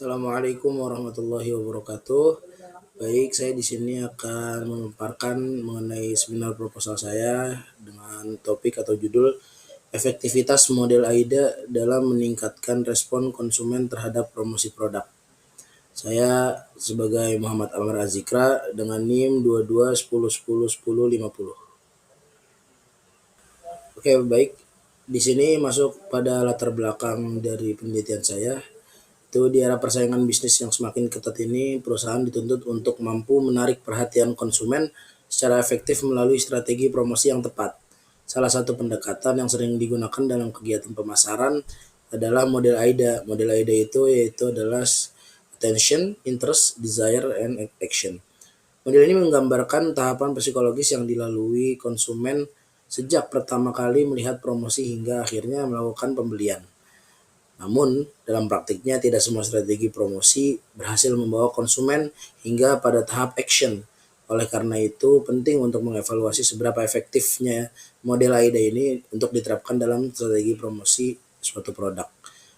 Assalamualaikum warahmatullahi wabarakatuh. Baik, saya di sini akan memaparkan mengenai seminar proposal saya dengan topik atau judul efektivitas model AIDA dalam meningkatkan respon konsumen terhadap promosi produk. Saya sebagai Muhammad Amr Azikra dengan NIM 22 10 10 10 50. Oke, baik. Di sini masuk pada latar belakang dari penelitian saya. Itu di era persaingan bisnis yang semakin ketat ini, perusahaan dituntut untuk mampu menarik perhatian konsumen secara efektif melalui strategi promosi yang tepat. Salah satu pendekatan yang sering digunakan dalam kegiatan pemasaran adalah model AIDA. Model AIDA itu yaitu adalah attention, interest, desire, and action. Model ini menggambarkan tahapan psikologis yang dilalui konsumen sejak pertama kali melihat promosi hingga akhirnya melakukan pembelian. Namun, dalam praktiknya tidak semua strategi promosi berhasil membawa konsumen hingga pada tahap action. Oleh karena itu, penting untuk mengevaluasi seberapa efektifnya model AIDA ini untuk diterapkan dalam strategi promosi suatu produk.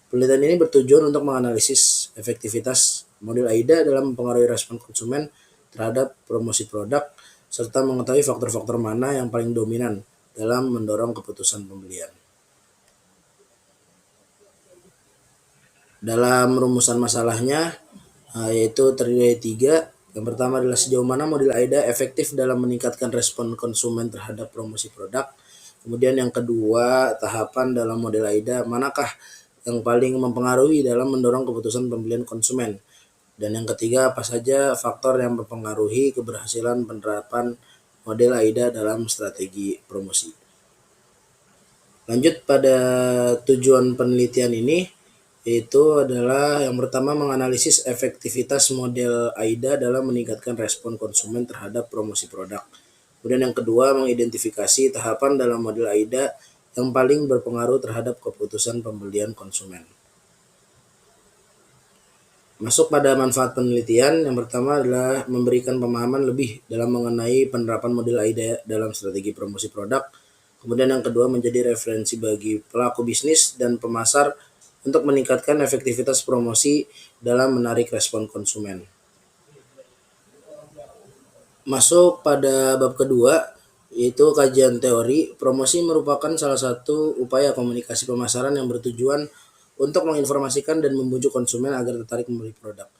Penelitian ini bertujuan untuk menganalisis efektivitas model AIDA dalam mempengaruhi respon konsumen terhadap promosi produk, serta mengetahui faktor-faktor mana yang paling dominan dalam mendorong keputusan pembelian. Dalam rumusan masalahnya yaitu terdiri dari 3. Yang pertama adalah sejauh mana model AIDA efektif dalam meningkatkan respon konsumen terhadap promosi produk. Kemudian yang kedua, tahapan dalam model AIDA manakah yang paling mempengaruhi dalam mendorong keputusan pembelian konsumen. Dan yang ketiga, apa saja faktor yang mempengaruhi keberhasilan penerapan model AIDA dalam strategi promosi. Lanjut pada tujuan penelitian ini, yaitu adalah yang pertama menganalisis efektivitas model AIDA dalam meningkatkan respon konsumen terhadap promosi produk. Kemudian yang kedua, mengidentifikasi tahapan dalam model AIDA yang paling berpengaruh terhadap keputusan pembelian konsumen. Masuk pada manfaat penelitian, yang pertama adalah memberikan pemahaman lebih dalam mengenai penerapan model AIDA dalam strategi promosi produk. Kemudian yang kedua, menjadi referensi bagi pelaku bisnis dan pemasar untuk meningkatkan efektivitas promosi dalam menarik respon konsumen. Masuk pada bab kedua, yaitu kajian teori. Promosi merupakan salah satu upaya komunikasi pemasaran yang bertujuan untuk menginformasikan dan membujuk konsumen agar tertarik membeli produk.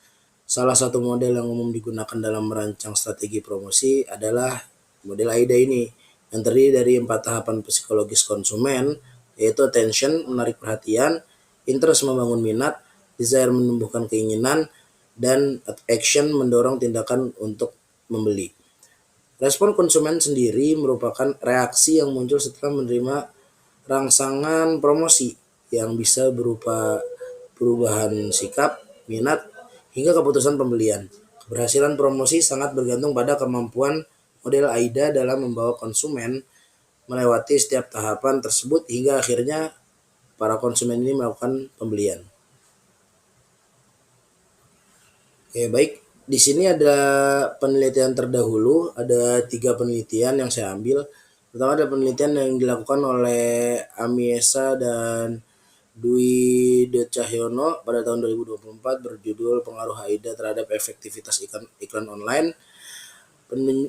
Salah satu model yang umum digunakan dalam merancang strategi promosi adalah model AIDA ini, yang terdiri dari 4 tahapan psikologis konsumen, yaitu attention, menarik perhatian, interest, membangun minat, desire, menumbuhkan keinginan, dan action, mendorong tindakan untuk membeli. Respon konsumen sendiri merupakan reaksi yang muncul setelah menerima rangsangan promosi yang bisa berupa perubahan sikap, minat, hingga keputusan pembelian. Keberhasilan promosi sangat bergantung pada kemampuan model AIDA dalam membawa konsumen melewati setiap tahapan tersebut hingga akhirnya para konsumen ini melakukan pembelian. Oke, baik. Di sini ada penelitian terdahulu, ada 3 penelitian yang saya ambil. Pertama ada penelitian yang dilakukan oleh Amiesa dan Dwi De Cahyono pada tahun 2024 berjudul Pengaruh AIDA terhadap Efektivitas Iklan Online,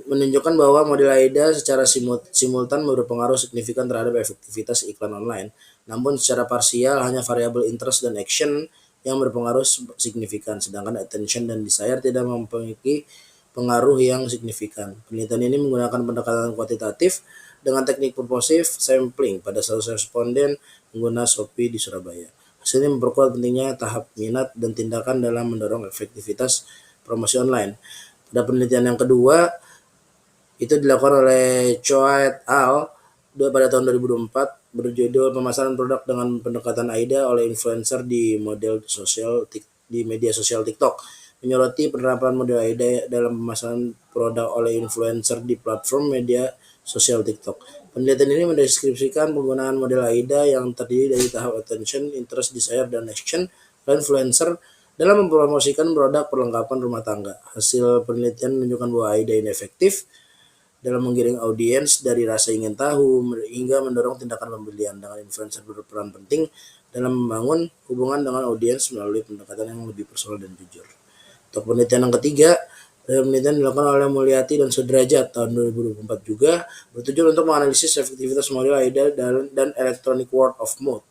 menunjukkan bahwa model AIDA secara simultan berpengaruh signifikan terhadap efektivitas iklan online. Namun secara parsial hanya variabel interest dan action yang berpengaruh signifikan, sedangkan attention dan desire tidak memiliki pengaruh yang signifikan. Penelitian ini menggunakan pendekatan kuantitatif dengan teknik purposive sampling pada 100 responden pengguna Shopee di Surabaya. Hasilnya memperkuat pentingnya tahap minat dan tindakan dalam mendorong efektivitas promosi online. Pada penelitian yang kedua, itu dilakukan oleh Choa et al. Pada tahun 2004 berjudul Pemasaran Produk dengan Pendekatan AIDA oleh Influencer di media sosial TikTok, menyoroti penerapan model AIDA dalam pemasaran produk oleh influencer di platform media sosial TikTok. Penelitian ini mendeskripsikan penggunaan model AIDA yang terdiri dari tahap attention, interest, desire, dan action oleh influencer dalam mempromosikan produk perlengkapan rumah tangga. Hasil penelitian menunjukkan bahwa AIDA ini efektif dalam menggiring audiens dari rasa ingin tahu hingga mendorong tindakan pembelian. Dengan influencer berperan penting dalam membangun hubungan dengan audiens melalui pendekatan yang lebih personal dan jujur. Untuk penelitian yang ketiga, penelitian dilakukan oleh Mulyati dan Sudrajat tahun 2024 juga bertujuan untuk menganalisis efektivitas model AIDA dan Electronic Word of Mouth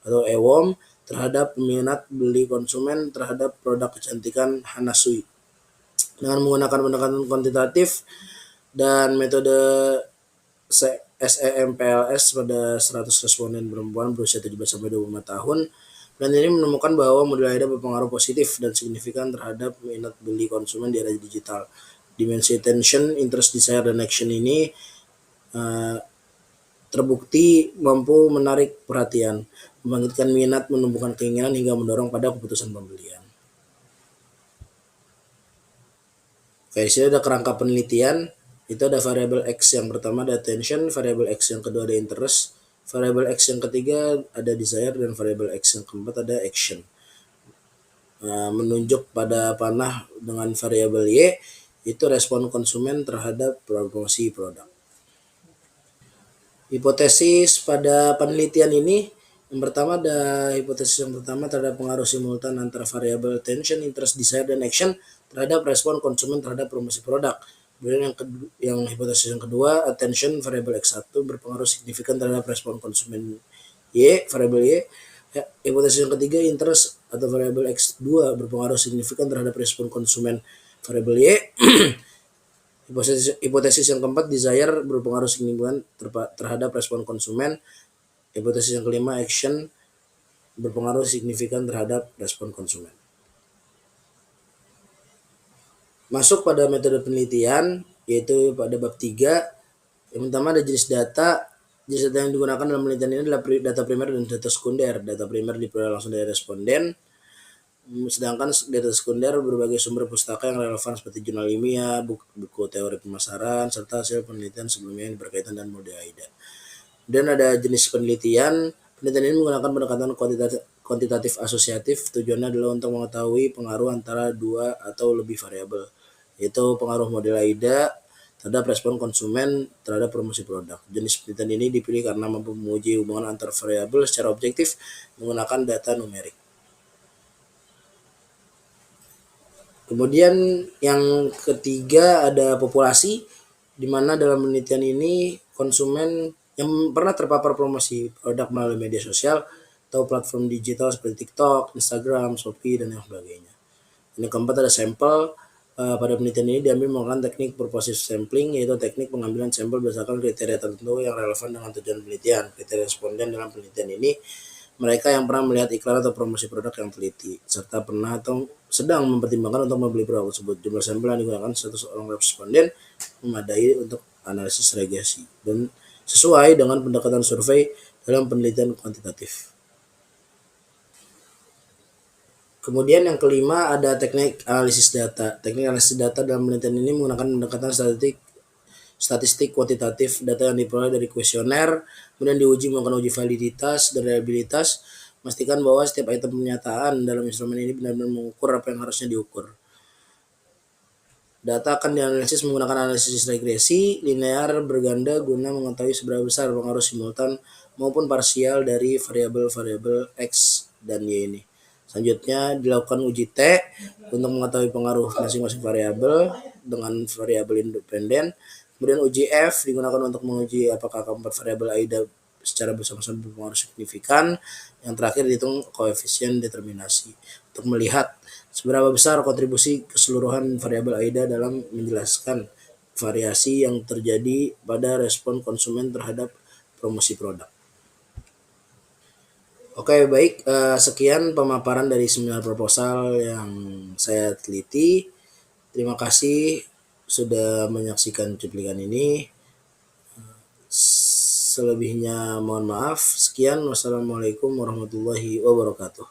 atau EWOM terhadap minat beli konsumen terhadap produk kecantikan Hanasui. Dengan menggunakan pendekatan kuantitatif dan metode SEMPLS pada 100 responden perempuan berusia 17-25 tahun, penelitian ini menemukan bahwa model AIDA berpengaruh positif dan signifikan terhadap minat beli konsumen di era digital. Dimensi attention, interest, desire, dan action ini terbukti mampu menarik perhatian, membangkitkan minat, menumbuhkan keinginan, hingga mendorong pada keputusan pembelian. Oke, di sini ada kerangka penelitian. Itu ada variabel X yang pertama ada attention, variabel X yang kedua ada interest, variabel X yang ketiga ada desire, dan variabel X yang keempat ada action. Menunjuk pada panah dengan variabel Y itu respon konsumen terhadap promosi produk. Hipotesis pada penelitian ini, yang pertama ada hipotesis yang pertama terhadap pengaruh simultan antara variabel attention, interest, desire, dan action terhadap respon konsumen terhadap promosi produk. Kemudian yang hipotesis yang kedua, attention variabel X1 berpengaruh signifikan terhadap respon konsumen Y, variabel Y. Hipotesis yang ketiga, interest atau variabel X2 berpengaruh signifikan terhadap respon konsumen, variabel Y. Hipotesis yang keempat, desire berpengaruh signifikan terhadap respon konsumen. Hipotesis yang kelima, action berpengaruh signifikan terhadap respon konsumen. Masuk pada metode penelitian, yaitu pada bab 3. Yang pertama ada jenis data. Jenis data yang digunakan dalam penelitian ini adalah data primer dan data sekunder. Data primer diperoleh langsung dari responden, sedangkan data sekunder berbagai sumber pustaka yang relevan seperti jurnal ilmiah, buku teori pemasaran, serta hasil penelitian sebelumnya yang berkaitan dengan model AIDA. Dan ada jenis penelitian. Penelitian ini menggunakan pendekatan kuantitatif asosiatif. Tujuannya adalah untuk mengetahui pengaruh antara dua atau lebih variabel, yaitu pengaruh model AIDA terhadap respon konsumen terhadap promosi produk. Jenis penelitian ini dipilih karena mampu menguji hubungan antar variabel secara objektif menggunakan data numerik. Kemudian yang ketiga ada populasi, di mana dalam penelitian ini konsumen yang pernah terpapar promosi produk melalui media sosial atau platform digital seperti TikTok, Instagram, Shopee, dan yang sebagainya. Yang keempat ada sampel. Pada penelitian ini diambil menggunakan teknik purposive sampling, yaitu teknik pengambilan sampel berdasarkan kriteria tertentu yang relevan dengan tujuan penelitian. Kriteria responden dalam penelitian ini mereka yang pernah melihat iklan atau promosi produk yang teliti, serta pernah atau sedang mempertimbangkan untuk membeli produk tersebut. Jumlah sampel yang digunakan 100 orang responden memadai untuk analisis regresi dan sesuai dengan pendekatan survei dalam penelitian kuantitatif. Kemudian yang kelima ada teknik analisis data. Teknik analisis data dalam penelitian ini menggunakan pendekatan statistik kuantitatif. Data yang diperoleh dari kuesioner, kemudian diuji menggunakan uji validitas dan reliabilitas, memastikan bahwa setiap item pernyataan dalam instrumen ini benar-benar mengukur apa yang harusnya diukur. Data akan dianalisis menggunakan analisis regresi linear berganda guna mengetahui seberapa besar pengaruh simultan maupun parsial dari variabel-variabel X dan Y ini. Selanjutnya dilakukan uji T untuk mengetahui pengaruh masing-masing variabel dengan variabel independen. Kemudian uji F digunakan untuk menguji apakah keempat variabel AIDA secara bersama-sama berpengaruh signifikan. Yang terakhir dihitung koefisien determinasi untuk melihat seberapa besar kontribusi keseluruhan variabel AIDA dalam menjelaskan variasi yang terjadi pada respon konsumen terhadap promosi produk. Oke, baik. Sekian pemaparan dari seminar proposal yang saya teliti. Terima kasih sudah menyaksikan cuplikan ini. Selebihnya mohon maaf. Sekian. Wassalamualaikum warahmatullahi wabarakatuh.